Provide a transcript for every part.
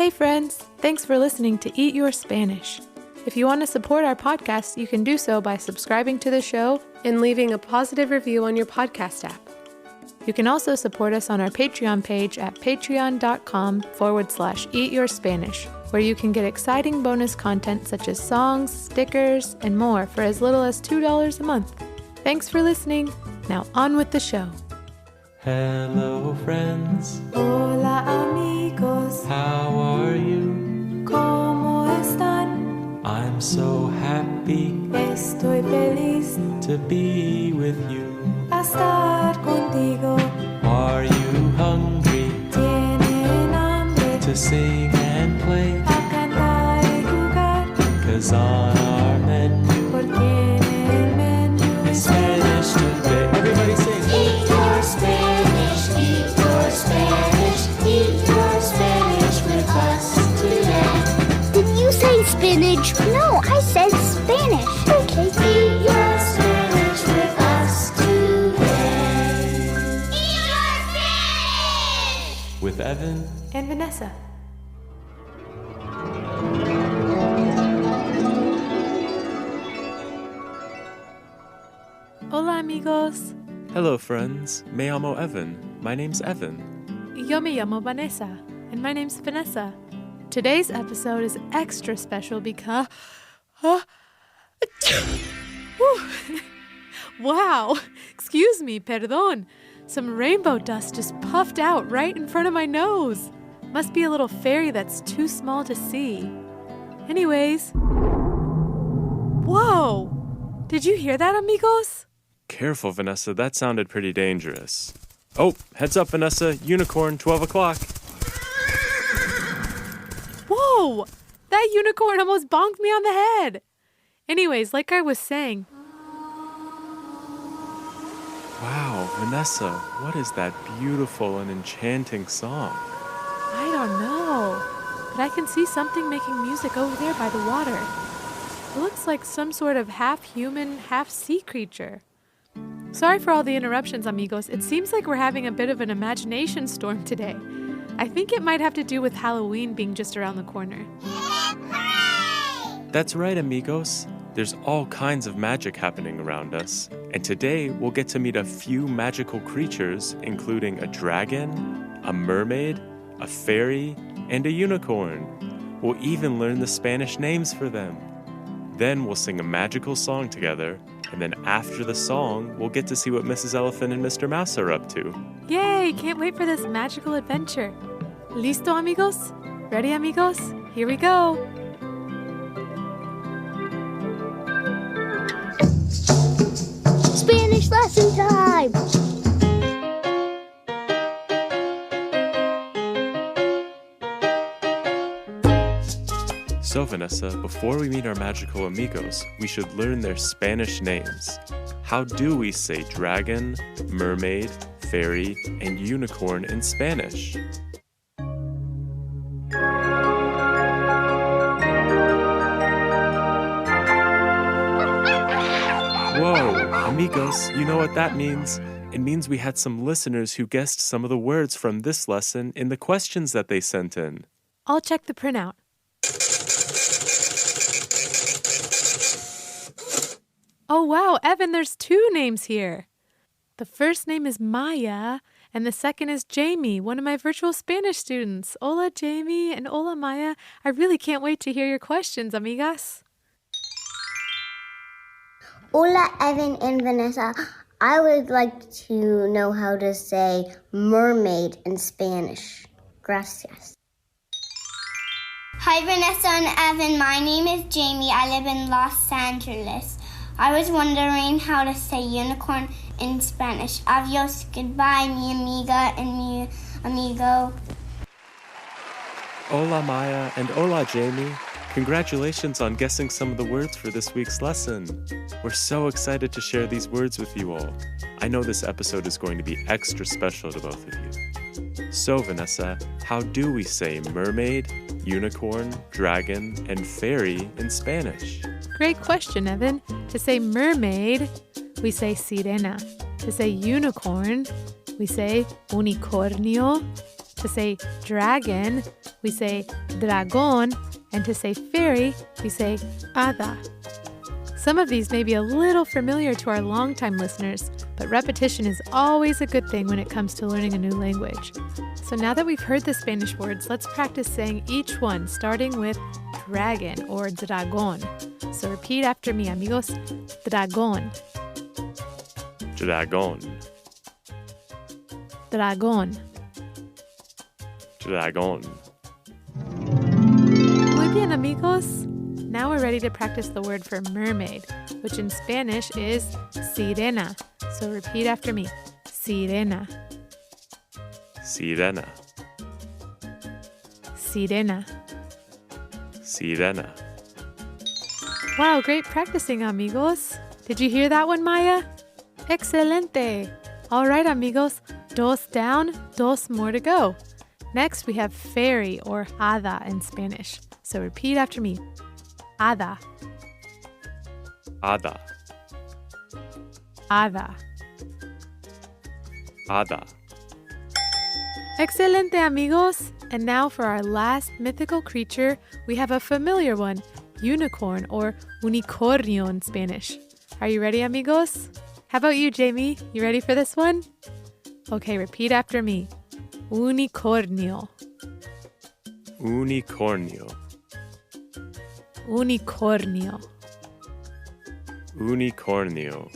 Hey friends, thanks for listening to Eat Your Spanish. If you want to support our podcast, you can do so by subscribing to the show and leaving a positive review on your podcast app. You can also support us on our Patreon page at patreon.com/eatyourspanish, where you can get exciting bonus content such as songs, stickers, and more for as little as $2 a month. Thanks for listening. Now on with the show. Hello friends. Hola amigos. How are you? ¿Cómo están? I'm so happy. Estoy feliz To be with you. a estar contigo. Are you hungry? Tienen hambre To sing and play? a cantar y jugar. 'Cause on our menu Porque en el menú is Spanish today. Everybody sing. Eat your Spanish, eat your Spanish, eat your Spanish with us today. Did you say spinach? No, I said Spanish. Okay. Eat your Spanish with us today. Eat your Spanish! With Evan. and Vanessa. Hola amigos. Hello friends. Me llamo Evan. My name's Evan. Yo me llamo Vanessa, and my name's Vanessa. Today's episode is extra special because... Wow! Excuse me, perdón. Some rainbow dust just puffed out right in front of my nose. Must be a little fairy that's too small to see. Anyways... Whoa! Did you hear that, amigos? Careful, Vanessa. That sounded pretty dangerous. Oh, heads up, Vanessa. Unicorn, 12 o'clock. Whoa! That unicorn almost bonked me on the head. Anyways, like I was saying... Wow, Vanessa, what is that beautiful and enchanting song? I don't know, but I can see something making music over there by the water. It looks like some sort of half-human, half-sea creature. Sorry for all the interruptions, amigos. It seems like we're having a bit of an imagination storm today. I think it might have to do with Halloween being just around the corner. That's right, amigos. There's all kinds of magic happening around us, and today we'll get to meet a few magical creatures, including a dragon, a mermaid, a fairy, and a unicorn. We'll even learn the Spanish names for them. Then we'll sing a magical song together, and then after the song, we'll get to see what Mrs. Elephant and Mr. Mouse are up to. Yay! Can't wait for this magical adventure. Listo, amigos? Ready, amigos? Here we go! Spanish lesson time! So, Vanessa, before we meet our magical amigos, we should learn their Spanish names. How do we say dragon, mermaid, fairy, and unicorn in Spanish? Whoa, amigos, you know what that means? It means we had some listeners who guessed some of the words from this lesson in the questions that they sent in. I'll check the printout. Oh wow, Evan, there's two names here. The first name is Maya, and the second is Jamie, one of my virtual Spanish students. Hola, Jamie, and hola, Maya. I really can't wait to hear your questions, amigas. Hola, Evan and Vanessa. I would like to know how to say mermaid in Spanish. Gracias. Hi, Vanessa and Evan. My name is Jamie. I live in Los Angeles. I was wondering how to say unicorn in Spanish. Adios, goodbye, mi amiga and mi amigo. Hola Maya and hola Jamie. Congratulations on guessing some of the words for this week's lesson. We're so excited to share these words with you all. I know this episode is going to be extra special to both of you. So Vanessa, how do we say mermaid, unicorn, dragon, and fairy in Spanish? Great question, Evan. To say mermaid, we say sirena. To say unicorn, we say unicornio. To say dragon, we say dragón, and to say fairy, we say hada. Some of these may be a little familiar to our longtime listeners, but repetition is always a good thing when it comes to learning a new language. So now that we've heard the Spanish words, let's practice saying each one, starting with dragon or dragón. So repeat after me, amigos. Dragón, Dragón. dragón. Dragón. Muy bien, amigos. Now we're ready to practice the word for mermaid, which in Spanish is sirena. So repeat after me. Sirena, Sirena. sirena. Sirena. Wow, great practicing, amigos. Did you hear that one, Maya? Excelente. All right, amigos. Dos down, dos more to go. Next, we have fairy or hada in Spanish. So repeat after me. Hada, Hada. hada. Hada. Excelente, amigos. And now for our last mythical creature, we have a familiar one, unicorn or unicornio in Spanish. Are you ready, amigos? How about you, Jamie? You ready for this one? Okay, repeat after me. Unicornio, Unicornio. unicornio. Unicornio.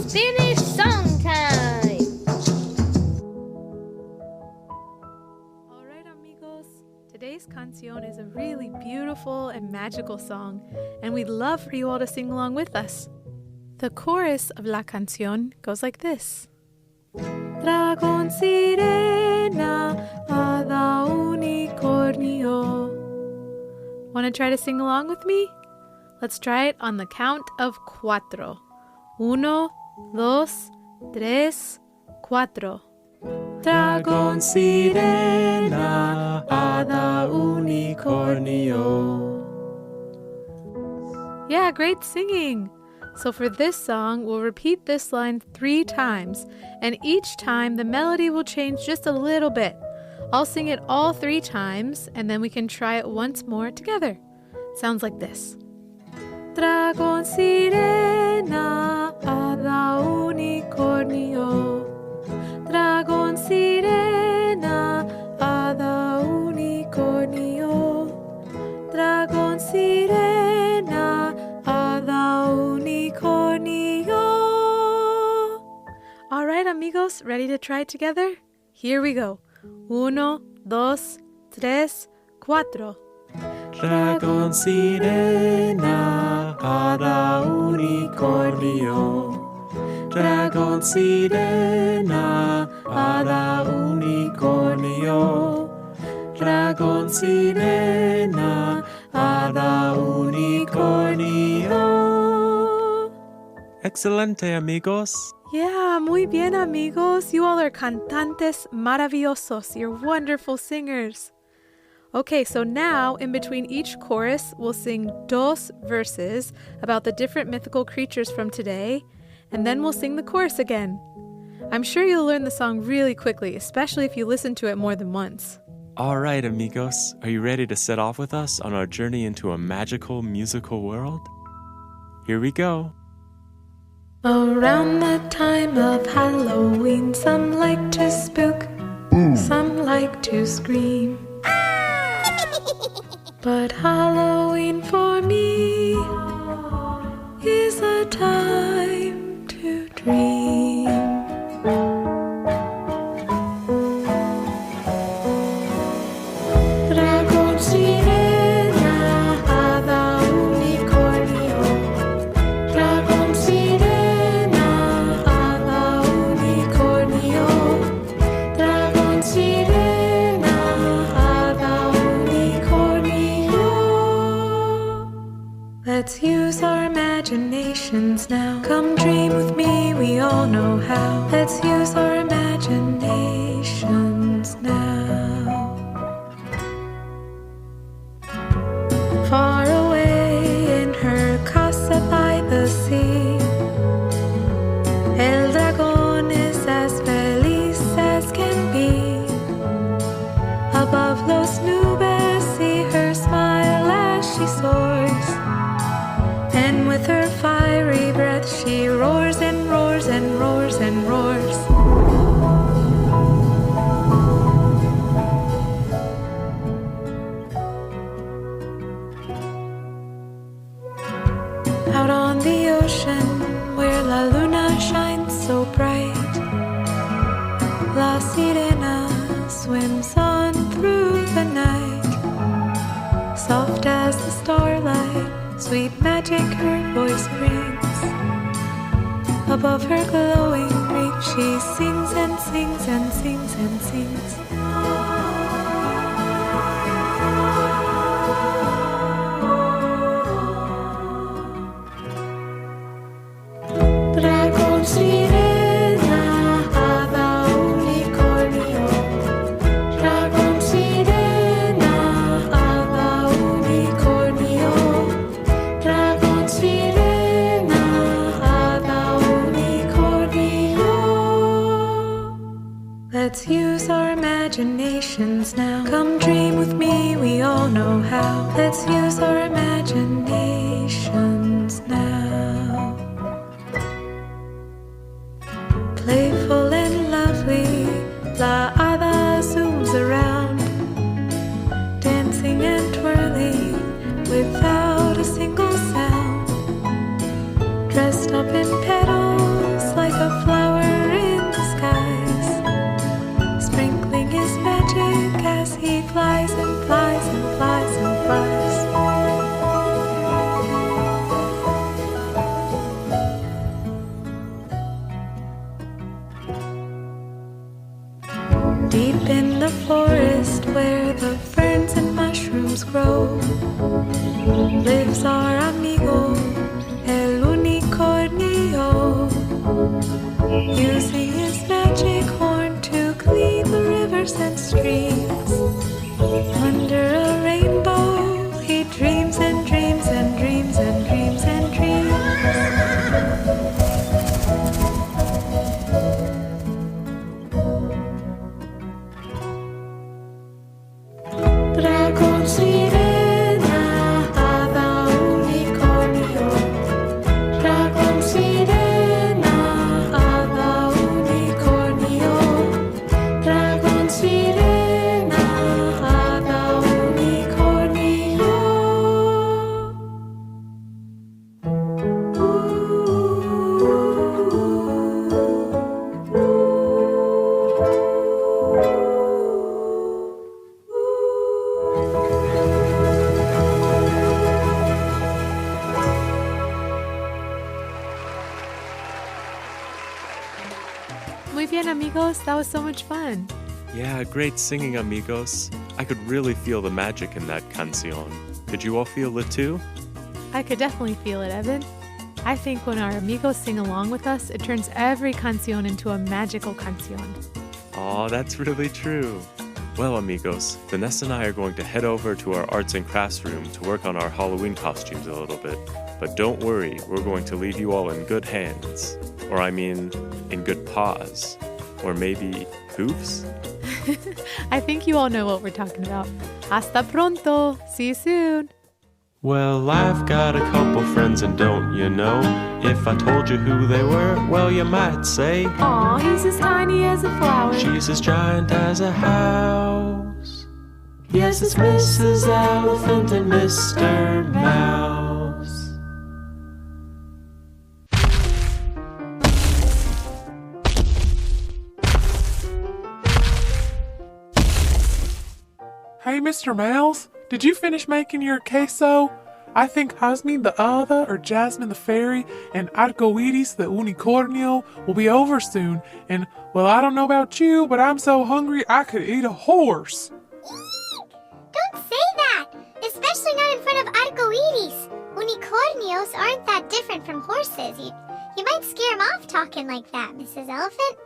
Spanish song time! All right, amigos. Today's canción is a really beautiful and magical song, and we'd love for you all to sing along with us. The chorus of la canción goes like this. Dragón, sirena, hada, unicornio. Want to try to sing along with me? Let's try it on the count of cuatro. Uno, dos, tres, cuatro. Dragón, sirena, hada, unicornio. Yeah, great singing. So for this song, we'll repeat this line 3 times, and each time the melody will change just a little bit. I'll sing it all 3 times, and then we can try it once more together. Sounds like this. Dragón, sirena, hada, unicornio. Dragón, sirena, hada, unicornio. Dragón, sirena, hada, unicornio. All right, amigos, ready to try it together? Here we go. Uno, dos, tres, cuatro. Dragón, sirena, hada, unicornio. Dragón, sirena, hada, unicornio. Dragón, sirena, hada, unicornio. Excelente, amigos. Yeah, muy bien, amigos. You all are cantantes maravillosos. You're wonderful singers. Okay, so now in between each chorus, we'll sing dos verses about the different mythical creatures from today, and then we'll sing the chorus again. I'm sure you'll learn the song really quickly, especially if you listen to it more than once. All right, amigos. Are you ready to set off with us on our journey into a magical musical world? Here we go. Around the time of Halloween, some like to spook, some like to scream. But Halloween for me is a time to dream. Dragón, sirena, hada, unicornio. Dragón, sirena, hada, unicornio. Dragón, sirena, hada, unicornio. Sweet magic her voice brings. Above her glowing reef she sings and sings and sings and sings. Dragon sirena, hada unicornio. Dragon sirena, hada unicornio. Dragon sirena, hada unicornio. Let's use our imaginations now. Come dream with me, we all know how. Let's use our imaginations now. Playful and lovely, La Hada zooms around, dancing and twirling without a single sound. Dressed up in petals like a flower in the skies, sprinkling his magic as he flies and flies and flies and flies. Deep in the forest where the ferns and mushrooms grow, lives our amigo, el unicornio, using his magic horn to clean the rivers and streams. Under a rainbow, he dreams and dreams and dreams and dreams and dreams. Dragon sirena, hada unicornio. Dragon sirena, hada unicornio. Dragon sirena, hada unicornio. Muy bien, amigos. That was so much fun. Yeah, great singing, amigos. I could really feel the magic in that canción. Could you all feel it too? I could definitely feel it, Evan. I think when our amigos sing along with us, it turns every canción into a magical canción. Aw, that's really true. Well, amigos, Vanessa and I are going to head over to our arts and crafts room to work on our Halloween costumes a little bit. But don't worry, we're going to leave you all in good hands. Or I mean, in good paws. Or maybe hoofs? I think you all know what we're talking about. Hasta pronto. See you soon. Well, I've got a couple friends, and don't you know? If I told you who they were, well, you might say, Aw, he's as tiny as a flower. she's as giant as a house. Yes, it's Mrs. Elephant and Mr. Mouse. Hey, Mr. Mouse, did you finish making your queso? I think Jasmine the Hada, or Jasmine the Fairy, and Arcoiris the Unicornio will be over soon, and, well, I don't know about you, but I'm so hungry I could eat a horse. Don't say that, especially not in front of arcoiris. Unicornios aren't that different from horses. You might scare them off talking like that, Mrs. Elephant.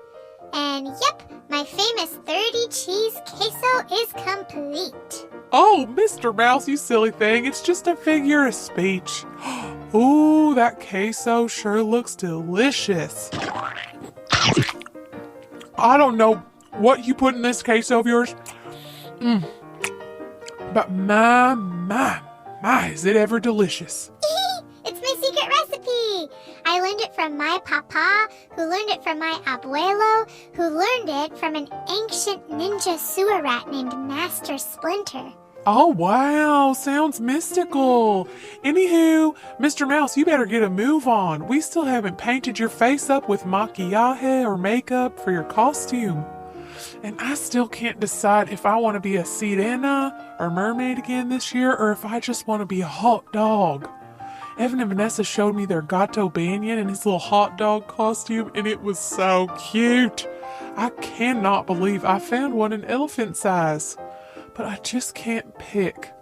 And yep, my famous 30 cheese queso is complete. Oh, Mr. Mouse, you silly thing, it's just a figure of speech. Ooh, that queso sure looks delicious. I don't know what you put in this queso of yours, but my, is it ever delicious. It's my secret recipe. I learned it from my papa, who learned it from my abuelo, who learned it from an ancient ninja sewer rat named Master Splinter. Oh, wow, sounds mystical. Anywho, Mr. Mouse, you better get a move on. We still haven't painted your face up with maquillaje or makeup for your costume. And I still can't decide if I want to be a sirena or mermaid again this year, or if I just want to be a hot dog. Evan and Vanessa showed me their Gato Banyan in his little hot dog costume, and it was so cute. I cannot believe I found one in elephant size, but I just can't pick.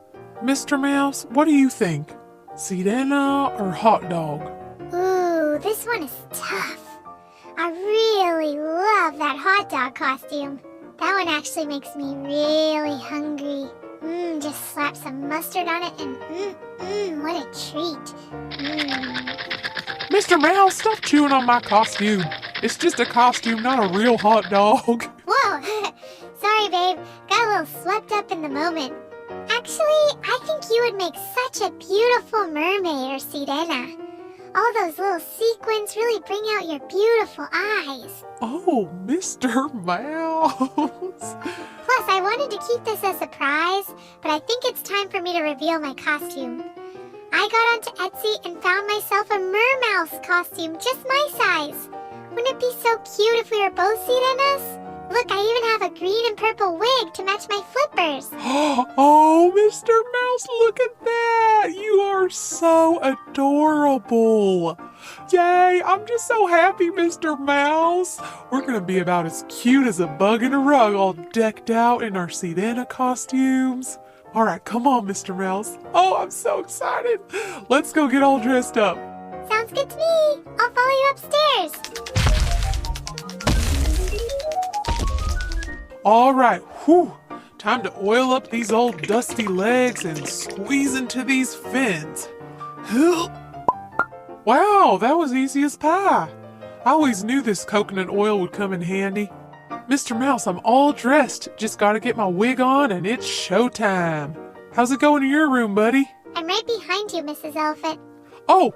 Mr. Mouse, what do you think? Sirena or hot dog? Ooh, this one is tough. I really love that hot dog costume. That one actually makes me really hungry. Just slap some mustard on it and what a treat. Mr. Mouse, stop chewing on my costume. It's just a costume, not a real hot dog. Whoa, sorry babe, got a little swept up in the moment. Actually, I think you would make such a beautiful mermaid or sirena. All those little sequins really bring out your beautiful eyes. Oh, Mr. Mouse. Plus, I wanted to keep this a surprise, but I think it's time for me to reveal my costume. I got onto Etsy and found myself a mermouse costume just my size. Wouldn't it be so cute if we were both sirenas? Look, I even have a green and purple wig to match my flippers. Oh, Mr. Mouse, look at that. You are so adorable. Yay, I'm just so happy, Mr. Mouse. We're going to be about as cute as a bug in a rug, all decked out in our sirena costumes. All right, come on, Mr. Mouse. Oh, I'm so excited. Let's go get all dressed up. Sounds good to me. I'll follow you upstairs. All right, whew. Time to oil up these old dusty legs and squeeze into these fins. Wow, that was easy as pie. I always knew this coconut oil would come in handy. Mr. Mouse, I'm all dressed. Just gotta get my wig on and it's showtime. How's it going in your room, buddy? I'm right behind you, Mrs. Elephant. Oh,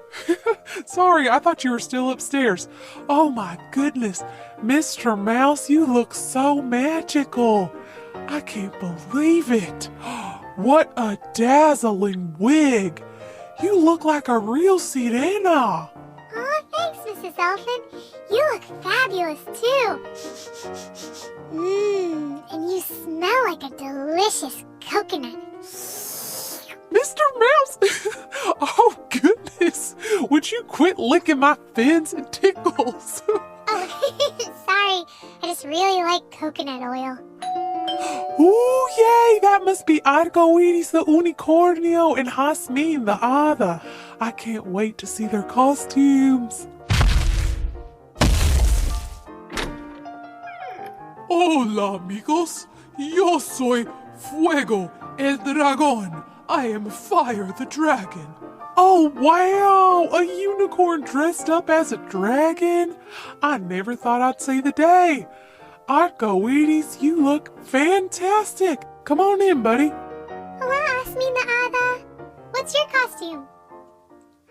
sorry, I thought you were still upstairs. Oh my goodness, Mr. Mouse, you look so magical. I can't believe it. What a dazzling wig. You look like a real sirena. Aw, thanks, Mrs. Elephant. You look fabulous, too. And you smell like a delicious coconut. Mr. Mouse! Oh, goodness! Would you quit licking my fins? It tickles. Oh, sorry. I just really like coconut oil. Ooh, yay! That must be Arcoiris the Unicornio and Jasmine the Hada. I can't wait to see their costumes. Hola, amigos. Yo soy Fuego el Dragón. I am Fire the Dragon. Oh, wow! A unicorn dressed up as a dragon? I never thought I'd see the day. Arcoiris, you look fantastic. Come on in, buddy. Hello, Jasmine the Hada. What's your costume?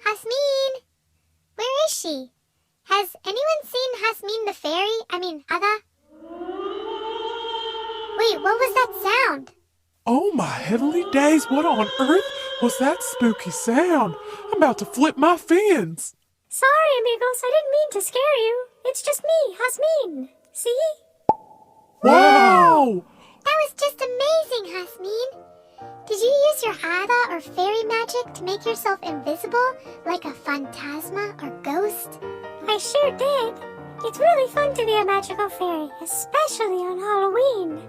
Jasmine? Where is she? Has anyone seen Jasmine the fairy? Hada? Wait, what was that sound? Oh my heavenly days, what on earth was that spooky sound? I'm about to flip my fins. Sorry, amigos, I didn't mean to scare you. It's just me, Jasmine. See? Wow! That was just amazing, Jasmine. Did you use your Hada or fairy magic to make yourself invisible, like a phantasma or ghost? I sure did. It's really fun to be a magical fairy, especially on Halloween.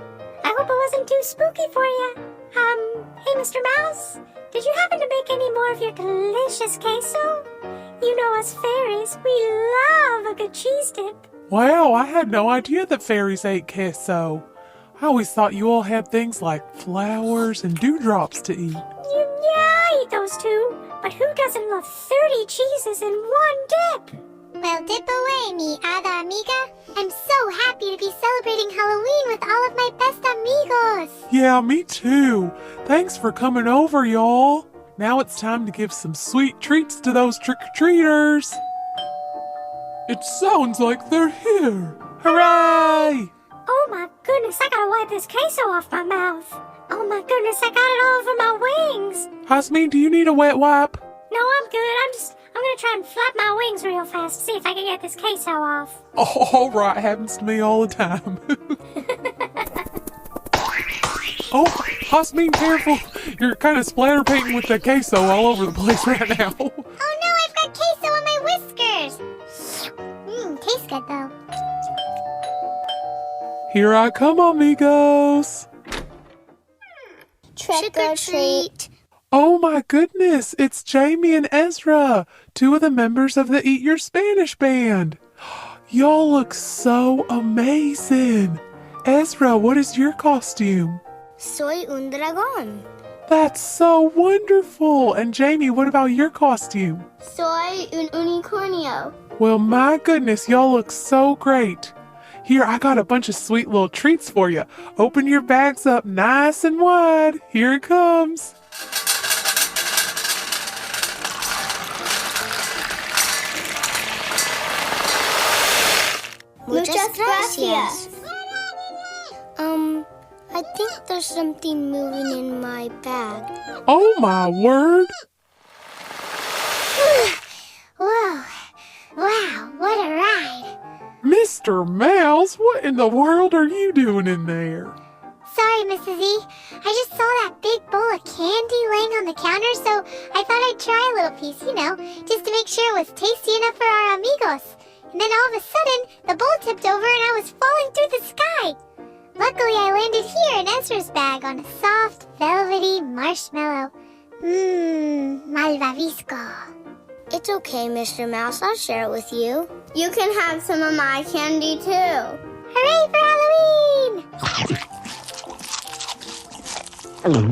I hope it wasn't too spooky for you. Hey, Mr. Mouse, did you happen to make any more of your delicious queso? You know us fairies, we love a good cheese dip. Wow, I had no idea that fairies ate queso. I always thought you all had things like flowers and dewdrops to eat. Yeah, I eat those too. But who doesn't love 30 cheeses in one dip? Well, dip away, mi hada amiga. I'm so happy to be celebrating Halloween with all of my best amigos. Yeah, me too. Thanks for coming over, y'all. Now it's time to give some sweet treats to those trick-or-treaters. It sounds like they're here. Hooray! Oh my goodness, I gotta wipe this queso off my mouth. Oh my goodness, I got it all over my wings. Jasmine, do you need a wet wipe? No, I'm good. I'm gonna try and flap my wings real fast to see if I can get this queso off. Oh, all right, happens to me all the time. Oh, Jasmine, careful. You're kind of splatter painting with the queso all over the place right now. Oh Here I come, amigos. Trick or treat. Oh my goodness, it's Jamie and Ezra, two of the members of the Eat Your Spanish band. Y'all look so amazing. Ezra, what is your costume? Soy un dragón. That's so wonderful. And Jamie, what about your costume? Soy un unicornio. Well, my goodness, y'all look so great. Here, I got a bunch of sweet little treats for you. Open your bags up nice and wide. Here it comes. Muchas gracias. I think there's something moving in my bag. Oh my word. Whoa. Wow, what a ride. Mr. Mouse, what in the world are you doing in there? Sorry, Mrs. E. I just saw that big bowl of candy laying on the counter, so I thought I'd try a little piece, just to make sure it was tasty enough for our amigos. And then all of a sudden, the bowl tipped over and I was falling through the sky. Luckily, I landed here in Ezra's bag on a soft, velvety marshmallow. Malvavisco. It's okay, Mr. Mouse. I'll share it with you. You can have some of my candy too. Hooray for Halloween!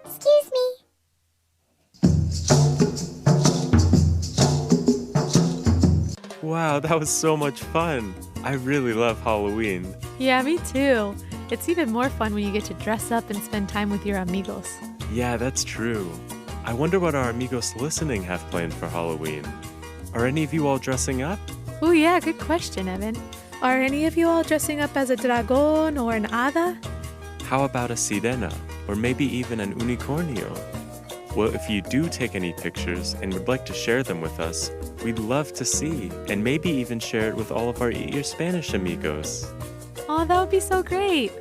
Excuse me. Wow, that was so much fun. I really love Halloween. Yeah, me too. It's even more fun when you get to dress up and spend time with your amigos. Yeah, that's true. I wonder what our amigos listening have planned for Halloween. Are any of you all dressing up? Oh yeah, good question, Evan. Are any of you all dressing up as a dragon or an hada? How about a sirena, or maybe even an unicornio? Well, if you do take any pictures and would like to share them with us, we'd love to see, and maybe even share it with all of our Eat Your Spanish amigos. Oh, that would be so great.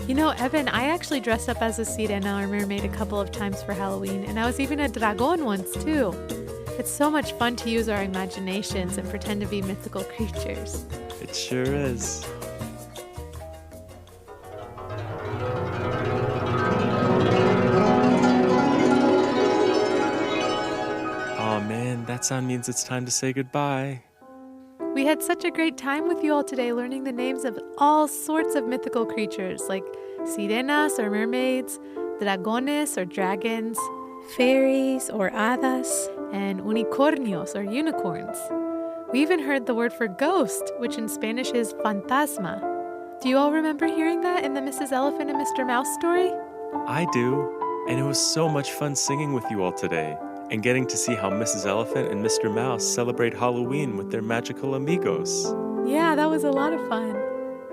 You know, Evan, I actually dressed up as a sirena or mermaid a couple of times for Halloween, and I was even a dragon once too. It's so much fun to use our imaginations and pretend to be mythical creatures. It sure is. Oh man, that sound means it's time to say goodbye. We had such a great time with you all today learning the names of all sorts of mythical creatures like sirenas or mermaids, dragones or dragons, fairies or hadas, and unicornios or unicorns. We even heard the word for ghost, which in Spanish is fantasma. Do you all remember hearing that in the Mrs. Elephant and Mr. Mouse story? I do, and it was so much fun singing with you all today and getting to see how Mrs. Elephant and Mr. Mouse celebrate Halloween with their magical amigos. Yeah, that was a lot of fun.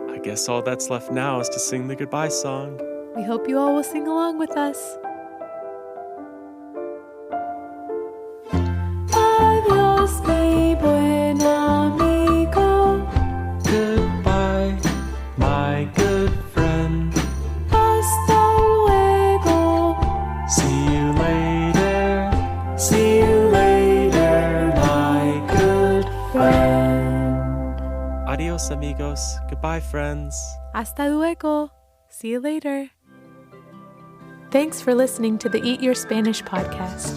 I guess all that's left now is to sing the goodbye song. We hope you all will sing along with us. Adiós, mi buen amigo. Goodbye, my good friend. Hasta luego. See you later. See you later, my good friend. Adios, amigos. Goodbye, friends. Hasta luego. See you later. Thanks for listening to the Eat Your Spanish podcast.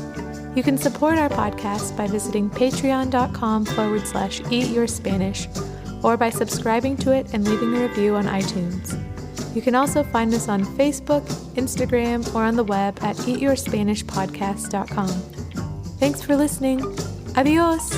You can support our podcast by visiting patreon.com/eatyourspanish or by subscribing to it and leaving a review on iTunes. You can also find us on Facebook, Instagram, or on the web at eatyourspanishpodcast.com. Thanks for listening. Adios!